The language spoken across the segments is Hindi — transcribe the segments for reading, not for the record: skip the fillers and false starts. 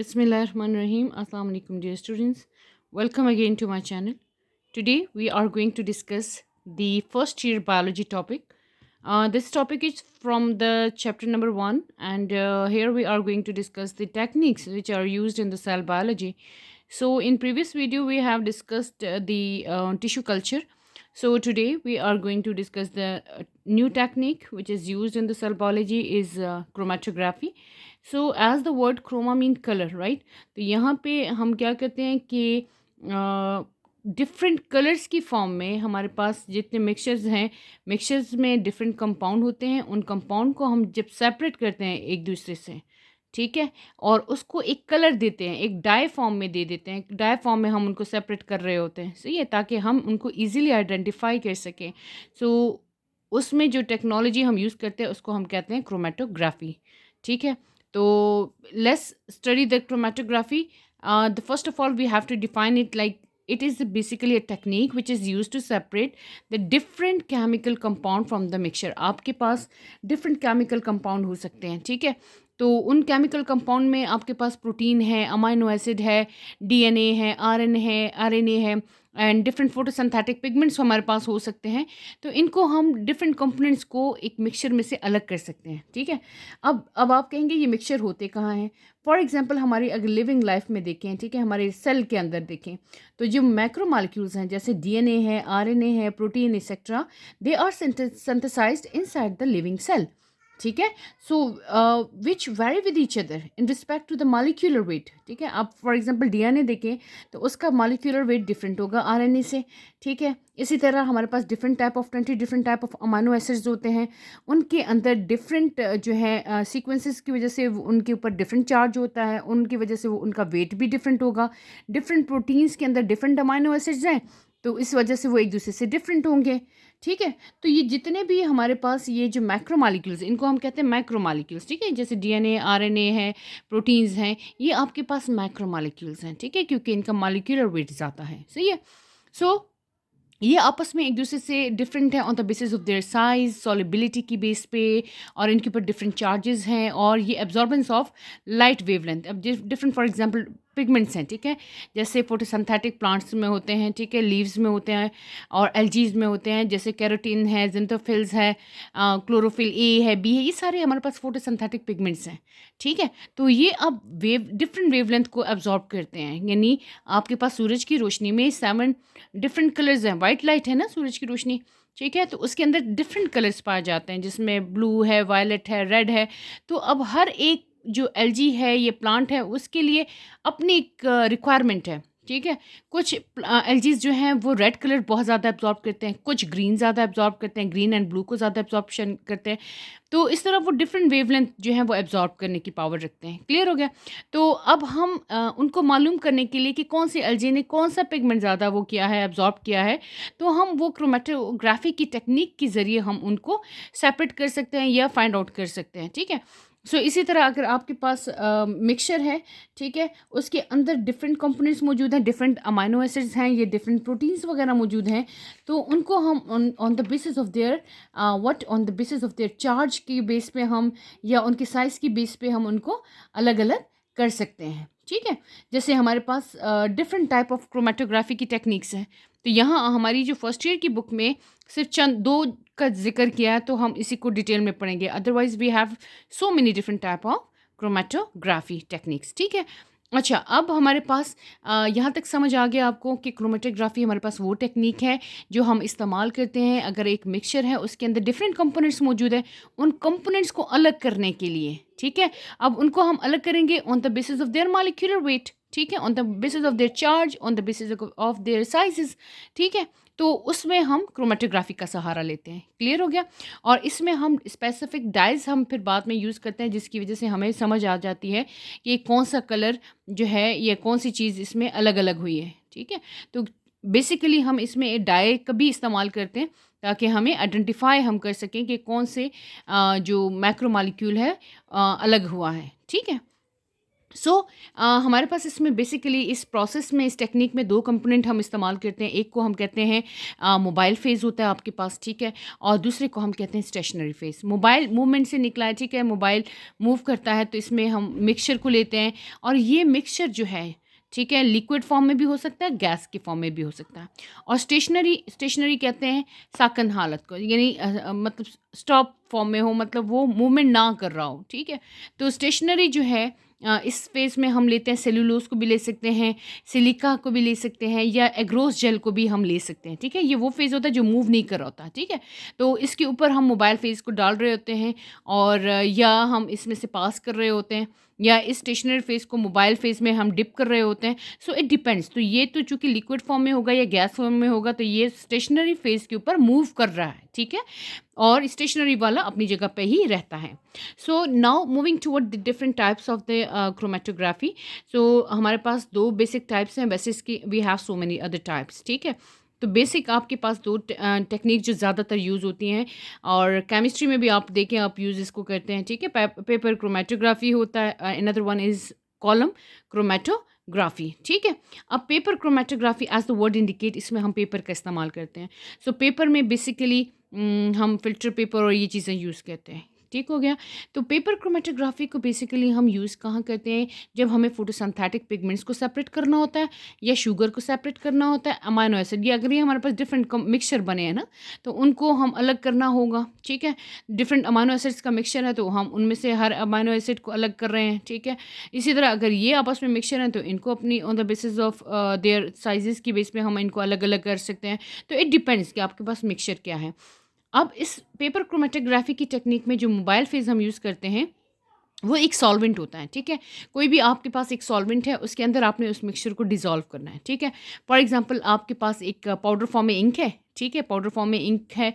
Bismillahirrahmanirrahim. Assalamu alaikum, dear students. Welcome again to my channel. Today we are going to discuss the first year biology topic. This topic is from the chapter number 1, and here we are going to discuss the techniques which are used in the cell biology. So, in previous video we have discussed the tissue culture. So today we are going to discuss the new technique which is used in the cell biology is chromatography. So as the word chroma mean color, right? तो यहाँ पे हम क्या करते हैं कि डिफरेंट कलर्स की फॉर्म में हमारे पास जितने मिक्सचर्स हैं, मिक्सचर्स में डिफरेंट कंपाउंड होते हैं, उन कंपाउंड को हम जब सेपरेट करते हैं एक दूसरे से, ठीक है, और उसको एक कलर देते हैं, एक डाई फॉर्म में दे देते हैं, डाई फॉर्म में हम उनको सेपरेट कर रहे होते हैं, सही है, ताकि हम उनको इजीली आइडेंटिफाई कर सकें। सो उसमें जो टेक्नोलॉजी हम यूज़ करते हैं उसको हम कहते हैं क्रोमेटोग्राफी, ठीक है। तो let's study the chromatography. The first of all we have to define it like it is basically a technique which is used to separate the different chemical compound from the mixture। आपके पास different chemical compound हो सकते हैं, ठीक है। तो उन केमिकल कंपाउंड में आपके पास प्रोटीन है, अमाइनो एसिड है, डीएनए है, आरएनए है एंड डिफरेंट फोटोसिंथेटिक पिगमेंट्स हमारे पास हो सकते हैं। तो इनको हम डिफरेंट कंपोनेंट्स को एक मिक्सचर में से अलग कर सकते हैं, ठीक है। अब आप कहेंगे ये मिक्सचर होते कहाँ हैं? फॉर एग्जांपल हमारी अगर लिविंग लाइफ में देखें, ठीक है, हमारे सेल के अंदर देखें, तो जो मैक्रो मॉलिक्यूल्स हैं जैसे डीएनए है, आरएनए है, protein etcetera, they are synthesized inside the living cell, ठीक है। So which vary with each other in respect to the molecular weight, ठीक है। आप फॉर एग्जांपल डीएनए देखें तो उसका मॉलिक्यूलर वेट डिफरेंट होगा आरएनए से, ठीक है। इसी तरह हमारे पास different type of 20 different type of amino acids होते हैं, उनके अंदर डिफरेंट जो है सीक्वेंसेस की वजह से उनके ऊपर डिफरेंट चार्ज होता है, उनकी वजह से वो उनका वेट भी डिफरेंट होगा। डिफरेंट प्रोटीन्स के अंदर डिफरेंट अमाइनो एसिड्स हैं, तो इस वजह से वो एक दूसरे से डिफरेंट होंगे, ठीक है। तो ये जितने भी हमारे पास ये जो मैक्रो मॉलिक्यूल्स, इनको हम कहते हैं मैक्रो मॉलिक्यूल्स, ठीक है। जैसे डीएनए, आरएनए है, प्रोटीन्स हैं, ये आपके पास मैक्रो मॉलिक्यूल्स हैं, ठीक है, क्योंकि इनका मॉलिक्यूलर वेट ज़्यादा है, सही है। सो ये आपस में एक दूसरे से डिफरेंट है on the basis of their size, solubility की बेस पे, और इनके ऊपर डिफरेंट चार्जेस हैं, और ये एब्जॉर्बेंस ऑफ लाइट वेवलेंथ। अब डिफरेंट फॉर एग्जांपल पिगमेंट्स हैं, ठीक है, जैसे फोटोसिंथेटिक प्लांट्स में होते हैं, ठीक है, लीव्स में होते हैं और एल्गीज में होते हैं, जैसे कैरोटीन है, जिंथोफिल्स है, क्लोरोफिल ए है, बी है, ये सारे हमारे पास फोटोसिंथेटिक पिगमेंट्स हैं, ठीक है। तो ये अब डिफरेंट वेवलेंथ को एब्जॉर्ब करते हैं, यानी आपके पास सूरज की रोशनी में 7 डिफरेंट कलर्स हैं, वाइट लाइट है ना सूरज की रोशनी, ठीक है, तो उसके अंदर डिफरेंट कलर्स पाए जाते हैं, जिसमें ब्लू है, वायलेट है, रेड है। तो अब हर एक जो एल्गी है, ये प्लांट है, उसके लिए अपनी एक रिक्वायरमेंट है, ठीक है। कुछ एल्जीज जो हैं वो रेड कलर बहुत ज़्यादा एब्जॉर्ब करते हैं, कुछ ग्रीन ज़्यादा एब्जॉर्ब करते हैं, ग्रीन एंड ब्लू को ज़्यादा एब्जॉर्प्शन करते हैं। तो इस तरह वो डिफरेंट वेवलेंथ जो है वो एब्जॉर्ब करने की पावर रखते हैं। क्लियर हो गया? तो अब हम उनको मालूम करने के लिए कि कौन सी एल्जी ने कौन सा पिगमेंट ज़्यादा वो किया है, एब्जॉर्ब किया है, तो हम वो क्रोमेटोग्राफी की टेक्निक के ज़रिए हम उनको सेपरेट कर सकते हैं या फाइंड आउट कर सकते हैं, ठीक है। सो इसी तरह अगर आपके पास मिक्सचर है, ठीक है, उसके अंदर डिफरेंट कंपोनेंट्स मौजूद हैं, डिफरेंट अमाइनो एसिड्स हैं, ये डिफरेंट प्रोटीन्स वगैरह मौजूद हैं, तो उनको हम on the basis of their on the basis of their charge की बेस पे हम, या उनके साइज़ की बेस पे हम उनको अलग अलग कर सकते हैं, ठीक है। जैसे हमारे पास डिफरेंट टाइप ऑफ क्रोमेटोग्राफी की टेक्निक्स हैं, तो यहाँ हमारी जो फर्स्ट ईयर की बुक में सिर्फ चंद 2 का जिक्र किया है, तो हम इसी को डिटेल में पढ़ेंगे। Otherwise we have so many different type of chromatography techniques, ठीक है। अच्छा, अब हमारे पास यहाँ तक समझ आ गया आपको कि क्रोमेटोग्राफी हमारे पास वो टेक्निक है जो हम इस्तेमाल करते हैं अगर एक मिक्सचर है उसके अंदर डिफरेंट कंपोनेंट्स मौजूद है, उन कंपोनेंट्स को अलग करने के लिए, ठीक है। अब उनको हम अलग करेंगे on the basis of their molecular weight, ठीक है, on the basis of their charge, on the basis of their sizes, ठीक है। तो उसमें हम क्रोमेटोग्राफी का सहारा लेते हैं। क्लियर हो गया? और इसमें हम स्पेसिफिक डाइज हम फिर बाद में यूज़ करते हैं, जिसकी वजह से हमें समझ आ जाती है कि कौन सा कलर जो है या कौन सी चीज़ इसमें अलग अलग हुई है, ठीक है। तो बेसिकली हम इसमें डाई का भी इस्तेमाल करते हैं ताकि हमें आइडेंटिफाई हम कर सकें कि कौन से जो मैक्रो मॉलिक्यूल है अलग हुआ है, ठीक है। सो हमारे पास इसमें बेसिकली इस प्रोसेस में, इस टेक्निक में दो कंपोनेंट हम इस्तेमाल करते हैं। एक को हम कहते हैं मोबाइल फेज़ होता है आपके पास, ठीक है, और दूसरे को हम कहते हैं स्टेशनरी फेज़। मोबाइल मूवमेंट से निकला है, ठीक है, मोबाइल मूव करता है तो इसमें हम मिक्सचर को लेते हैं, और ये मिक्सचर जो है, ठीक है, लिक्विड फॉर्म में भी हो सकता है, गैस की फॉर्म में भी हो सकता है। और स्टेशनरी स्टेशनरी कहते हैं साकन हालत को, यानी मतलब स्टॉप फॉर्म में हो, मतलब वो मूवमेंट ना कर रहा हो, ठीक है। तो स्टेशनरी जो है इस फेज़ में हम लेते हैं सेल्यूलोज़ को भी ले सकते हैं, सिलिका को भी ले सकते हैं, या एग्रोस जेल को भी हम ले सकते हैं, ठीक है। ये वो फेज़ होता है जो मूव नहीं कर रहा होता, ठीक है। तो इसके ऊपर हम मोबाइल फेज़ को डाल रहे होते हैं, और या हम इसमें से पास कर रहे होते हैं, या इस स्टेशनरी फेज़ को मोबाइल फेज़ में हम डिप कर रहे होते हैं। So it depends. तो ये तो चूँकि लिक्विड फॉर्म में होगा या गैस फॉर्म में होगा, तो ये स्टेशनरी फेज़ के ऊपर मूव कर रहा है, ठीक है, और स्टेशनरी वाला अपनी जगह पे ही रहता है। So now moving toward the different types of the chromatography. So हमारे पास दो बेसिक टाइप्स हैं, वैसे इसकी we have so many other types, ठीक है। तो बेसिक आपके पास दो टेक्निक जो ज़्यादातर यूज़ होती हैं, और केमिस्ट्री में भी आप देखें, आप यूज़ इसको करते हैं, ठीक है। पेपर क्रोमेटोग्राफी होता है, another one is column chromatography, ठीक है। अब paper chromatography as the word indicate, इसमें हम पेपर का इस्तेमाल करते हैं। सो पेपर में बेसिकली हम फ़िल्टर पेपर और ये चीज़ें यूज़ करते हैं, ठीक हो गया। तो पेपर क्रोमेटोग्राफी को बेसिकली हम यूज़ कहाँ करते हैं, जब हमें फोटोसिंथेटिक पिगमेंट्स को सेपरेट करना होता है, या शुगर को सेपरेट करना होता है, अमाइनो एसिड, ये अगर ये हमारे पास डिफरेंट मिक्सचर बने हैं ना, तो उनको हम अलग करना होगा, ठीक है। डिफरेंट अमाइनो एसिड्स का मिक्सचर है, तो हम उनमें से हर अमाइनो एसिड को अलग कर रहे हैं, ठीक है। इसी तरह अगर ये आपस में मिक्सचर हैं, तो इनको अपनी on the basis of their sizes की बेस पे हम इनको अलग अलग कर सकते हैं। तो इट डिपेंड्स कि आपके पास मिक्सचर क्या है। अब इस पेपर क्रोमेटोग्राफी की टेक्निक में जो मोबाइल फेज़ हम यूज़ करते हैं, वो एक सॉल्वेंट होता है, ठीक है। कोई भी आपके पास एक सॉल्वेंट है, उसके अंदर आपने उस मिक्सचर को डिज़ोल्व करना है, ठीक है। फॉर एग्ज़ाम्पल आपके पास एक पाउडर फॉर्म में इंक है, ठीक है, पाउडर फॉर्म में इंक है,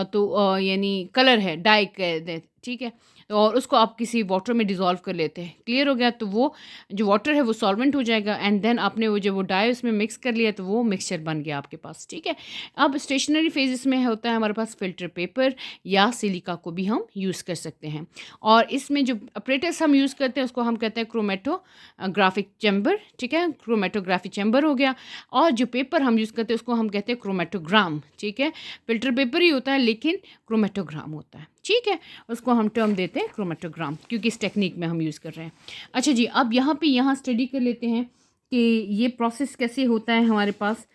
तो यानी कलर है, डाई कह दें, ठीक है। और उसको आप किसी वाटर में डिज़ोल्व कर लेते हैं, क्लियर हो गया। तो वो जो वाटर है वो सॉल्वेंट हो जाएगा, एंड देन आपने वो जब वो डाई उसमें मिक्स कर लिया, तो वो मिक्सचर बन गया आपके पास, ठीक है। अब स्टेशनरी फेजेस में होता है हमारे पास फ़िल्टर पेपर या सिलिका को भी हम यूज़ कर सकते हैं। और इसमें जो अपरेटस हम यूज़ करते हैं, उसको हम कहते हैं क्रोमेटोग्राफिक चैम्बर, ठीक है, क्रोमेटोग्राफी चैम्बर हो गया। और जो पेपर हम यूज़ करते हैं, उसको हम कहते हैं क्रोमेटोग्राम, ठीक है। फ़िल्टर पेपर ही होता है, लेकिन क्रोमेटोग्राम होता है, ठीक है। उसको हम टर्म देते हैं क्रोमेटोग्राम, क्योंकि इस टेक्निक में हम यूज़ कर रहे हैं। अच्छा जी, अब यहाँ स्टडी कर लेते हैं कि ये प्रोसेस कैसे होता है हमारे पास।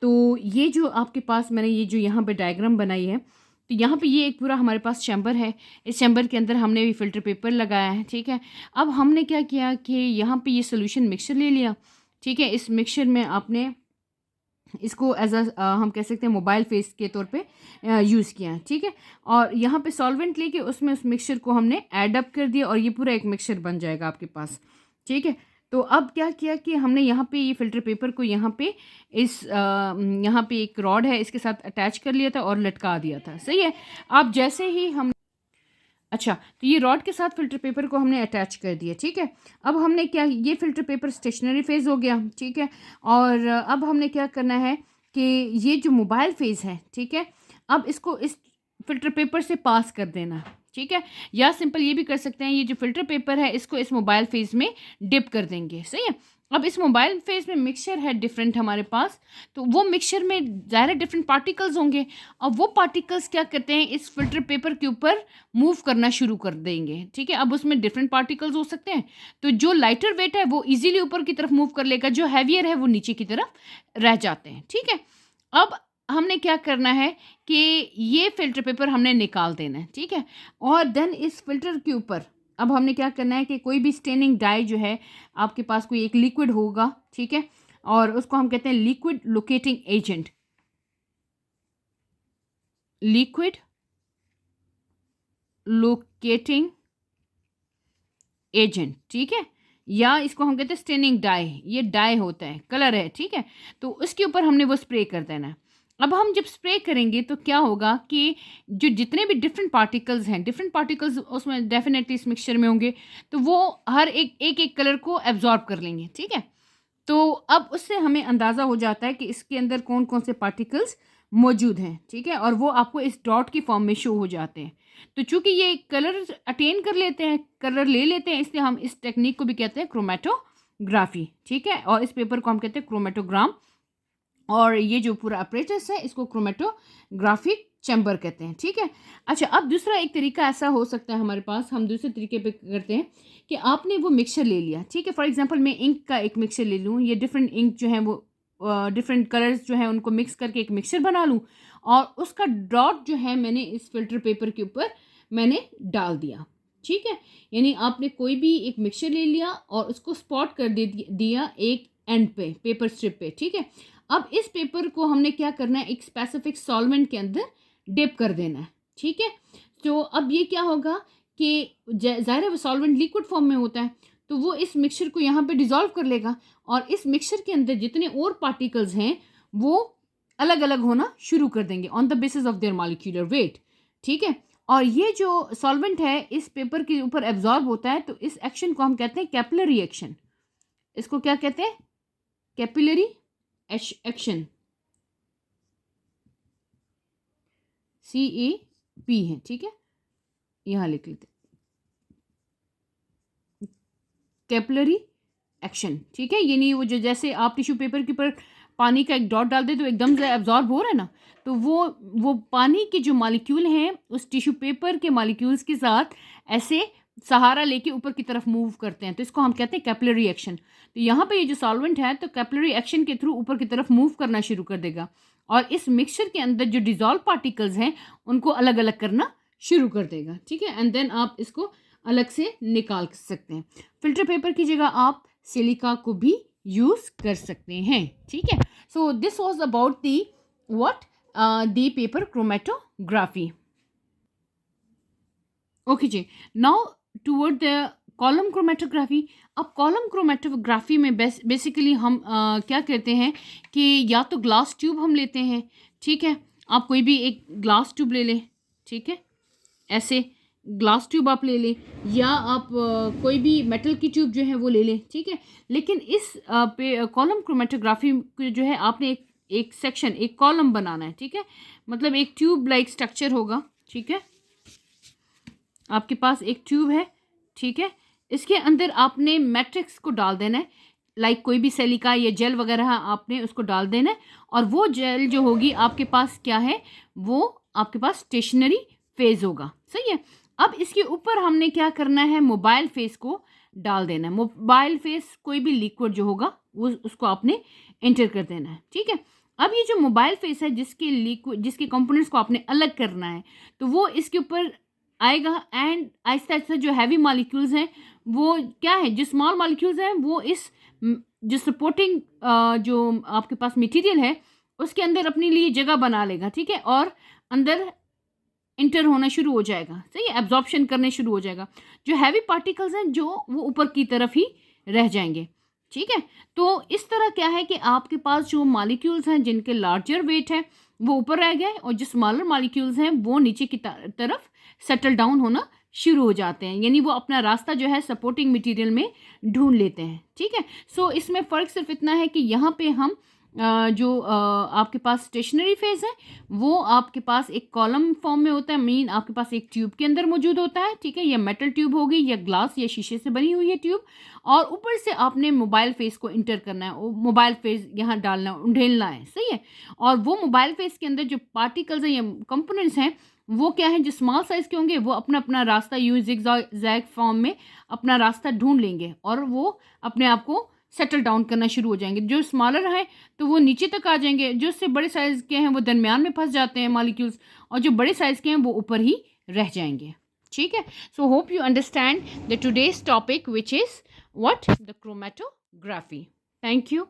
तो ये जो आपके पास मैंने ये जो यहाँ पे डायग्राम बनाई है, तो यहाँ पे ये एक पूरा हमारे पास चैम्बर है। इस चैम्बर के अंदर हमने भी फ़िल्टर पेपर लगाया है, ठीक है। अब हमने क्या किया कि यहाँ पे ये सॉल्यूशन मिक्सचर ले लिया, ठीक है। इस मिक्सचर में आपने इसको एज हम कह सकते हैं मोबाइल फेस के तौर पे यूज़ किया है, ठीक है। और यहाँ पे सॉल्वेंट लेके उसमें उस मिक्सचर को हमने ऐड अप कर दिया, और ये पूरा एक मिक्सचर बन जाएगा आपके पास, ठीक है। तो अब क्या किया कि हमने यहाँ पे ये फ़िल्टर पेपर को यहाँ पे यहाँ पे एक रॉड है, इसके साथ अटैच कर लिया था और लटका दिया था, सही है। अब जैसे ही हम अच्छा, तो ये रॉड के साथ फ़िल्टर पेपर को हमने अटैच कर दिया, ठीक है। अब हमने क्या, ये फ़िल्टर पेपर स्टेशनरी फेज़ हो गया, ठीक है। और अब हमने क्या करना है कि ये जो मोबाइल फेज़ है, ठीक है, अब इसको इस फ़िल्टर पेपर से पास कर देना, ठीक है। या सिंपल ये भी कर सकते हैं, ये जो फ़िल्टर पेपर है इसको इस मोबाइल फेज़ में डिप कर देंगे, सही है। अब इस मोबाइल फेज़ में मिक्सचर है डिफरेंट हमारे पास, तो वो मिक्सचर में ज़ाहिर है डिफरेंट पार्टिकल्स होंगे। अब वो पार्टिकल्स क्या करते हैं, इस फ़िल्टर पेपर के ऊपर मूव करना शुरू कर देंगे, ठीक है। अब उसमें डिफरेंट पार्टिकल्स हो सकते हैं, तो जो लाइटर वेट है वो इजीली ऊपर की तरफ मूव कर लेगा, जो हैवियर है वो नीचे की तरफ रह जाते हैं, ठीक है। अब हमने क्या करना है कि ये फ़िल्टर पेपर हमने निकाल देना है, ठीक है। और देन इस फ़िल्टर के ऊपर अब हमने क्या करना है कि कोई भी स्टेनिंग डाई जो है, आपके पास कोई एक लिक्विड होगा, ठीक है, और उसको हम कहते हैं liquid locating agent, liquid locating agent, ठीक है। या इसको हम कहते हैं स्टेनिंग डाई, ये डाई होता है, कलर है, ठीक है। तो उसके ऊपर हमने वो स्प्रे कर देना है। अब हम जब स्प्रे करेंगे तो क्या होगा कि जो जितने भी डिफरेंट पार्टिकल्स हैं, डिफरेंट पार्टिकल्स उसमें डेफिनेटली इस मिक्सचर में होंगे, तो वो हर एक कलर को एब्जॉर्ब कर लेंगे, ठीक है। तो अब उससे हमें अंदाज़ा हो जाता है कि इसके अंदर कौन कौन से पार्टिकल्स मौजूद हैं, ठीक है। और वो आपको इस डॉट की फॉर्म में शो हो जाते हैं। तो चूंकि ये कलर अटेन कर लेते हैं, कलर ले लेते हैं, इसलिए हम इस टेक्निक को भी कहते हैं क्रोमेटोग्राफी, ठीक है। और इस पेपर को हम कहते हैं क्रोमेटोग्राम, और ये जो पूरा अपरेटस है इसको क्रोमेटोग्राफिक चैम्बर कहते हैं, ठीक है। अच्छा, अब दूसरा एक तरीका ऐसा हो सकता है हमारे पास, हम दूसरे तरीके पे करते हैं कि आपने वो मिक्सचर ले लिया, ठीक है। फॉर एग्जांपल मैं इंक का एक मिक्सचर ले लूँ, ये डिफरेंट इंक जो है वो डिफरेंट कलर्स जो है उनको मिक्स करके एक मिक्सचर बना लूँ, और उसका डॉट जो है मैंने इस फिल्टर पेपर के ऊपर मैंने डाल दिया, ठीक है। यानी आपने कोई भी एक मिक्सचर ले लिया और उसको स्पॉट कर दिया एक एंड पे, पेपर स्ट्रिप पे, ठीक है। अब इस पेपर को हमने क्या करना है, एक स्पेसिफिक सॉल्वेंट के अंदर डिप कर देना है, ठीक है। तो अब ये क्या होगा कि ज़ाहिर है वो सॉल्वेंट लिक्विड फॉर्म में होता है, तो वो इस मिक्सचर को यहाँ पे डिज़ोल्व कर लेगा, और इस मिक्सचर के अंदर जितने और पार्टिकल्स हैं वो अलग अलग होना शुरू कर देंगे on the basis of their molecular weight, ठीक है। और ये जो सॉल्वेंट है इस पेपर के ऊपर एब्जॉर्ब होता है, तो इस एक्शन को हम कहते हैं कैपिलरी एक्शन। इसको क्या कहते हैं, कैपिलरी एक्शन, CAP है, ठीक है, यहाँ लिख लेते कैपिलरी एक्शन, ठीक है। यानी वो जो जैसे आप टिश्यू पेपर के ऊपर पानी का एक डॉट डाल दे तो एकदम से एब्जॉर्ब हो रहा है ना, तो वो पानी के जो मॉलिक्यूल हैं उस टिश्यू पेपर के मॉलिक्यूल्स के साथ ऐसे सहारा लेके ऊपर की तरफ मूव करते हैं, तो इसको हम कहते हैं कैपिलरी एक्शन। तो यहाँ पे ये जो सॉल्वेंट है तो कैपिलरी एक्शन के थ्रू ऊपर की तरफ मूव करना शुरू कर देगा, और इस मिक्सचर के अंदर जो डिजॉल्व पार्टिकल्स हैं उनको अलग अलग करना शुरू कर देगा, ठीक है। एंड देन आप इसको अलग से निकाल सकते हैं। फिल्टर पेपर की जगह आप सिलिका को भी यूज़ कर सकते हैं, ठीक है। So this was about the what the paper chromatography. Okay जी, now toward the column chromatography. अब कॉलम क्रोमेटोग्राफी में बेसिकली हम क्या करते हैं कि या तो ग्लास ट्यूब हम लेते हैं, ठीक है। आप कोई भी एक ग्लास ट्यूब ले लें, ठीक है, ऐसे ग्लास ट्यूब आप ले लें, या आप कोई भी मेटल की ट्यूब जो है वो ले लें, ठीक है। लेकिन इस कॉलम क्रोमेटोग्राफी जो है आपने एक सेक्शन, एक कॉलम बनाना है, ठीक है। मतलब एक ट्यूब लाइक स्ट्रक्चर होगा, ठीक है। आपके पास एक ट्यूब है, ठीक है, इसके अंदर आपने मैट्रिक्स को डाल देना है, लाइक कोई भी सिलिका या जेल वगैरह आपने उसको डाल देना है, और वो जेल जो होगी आपके पास क्या है, वो आपके पास स्टेशनरी फेज होगा, सही है। अब इसके ऊपर हमने क्या करना है, मोबाइल फेस को डाल देना है। मोबाइल फेस कोई भी लिक्विड जो होगा वो उसको आपने एंटर कर देना है, ठीक है। अब ये जो मोबाइल फेस है जिसके कंपोनेंट्स को आपने अलग करना है, तो वो इसके ऊपर आएगा, एंड आहिस्ता आहिस्ता जो हैवी मॉलिक्यूल्स हैं वो क्या है, जो स्मॉल मॉलिक्यूल्स हैं वो इस जो सपोर्टिंग जो आपके पास मटेरियल है उसके अंदर अपने लिए जगह बना लेगा, ठीक है, और अंदर इंटर होना शुरू हो जाएगा, सही है, एब्जॉर्प्शन करने शुरू हो जाएगा। जो हैवी पार्टिकल्स हैं जो वो ऊपर की तरफ ही रह जाएंगे, ठीक है। तो इस तरह क्या है कि आपके पास जो मॉलिक्यूल्स हैं जिनके लार्जर वेट है वो ऊपर रह गए, और जो स्मॉलर मॉलिक्यूल्स हैं वो नीचे की तरफ सेटल डाउन होना शुरू हो जाते हैं, यानी वो अपना रास्ता जो है सपोर्टिंग मटेरियल में ढूंढ लेते हैं, ठीक है। सो इसमें फ़र्क सिर्फ इतना है कि यहाँ पे हम जो आपके पास स्टेशनरी फेज है वो आपके पास एक कॉलम फॉर्म में होता है, मीन आपके पास एक ट्यूब के अंदर मौजूद होता है, ठीक है, या मेटल ट्यूब होगी या ग्लास या शीशे से बनी हुई है ट्यूब, और ऊपर से आपने मोबाइल फेस को इंटर करना है, मोबाइल फेस यहाँ डालना, उंडेलना है, सही है। और वो मोबाइल फेस के अंदर जो पार्टिकल्स हैं या कंपोनेंट्स हैं वो क्या है, जो स्मॉल साइज़ के होंगे वो अपना अपना रास्ता ज़िगज़ैग फॉर्म में अपना रास्ता ढूंढ लेंगे, और वो अपने आप को सेटल डाउन करना शुरू हो जाएंगे। जो स्मॉलर हैं तो वो नीचे तक आ जाएंगे, जो उससे बड़े साइज़ के हैं वो दरमियान में फंस जाते हैं मॉलिक्यूल्स, और जो बड़े साइज़ के हैं वो ऊपर ही रह जाएंगे, ठीक है। So hope you understand the today's topic which is what the chromatography. Thank you.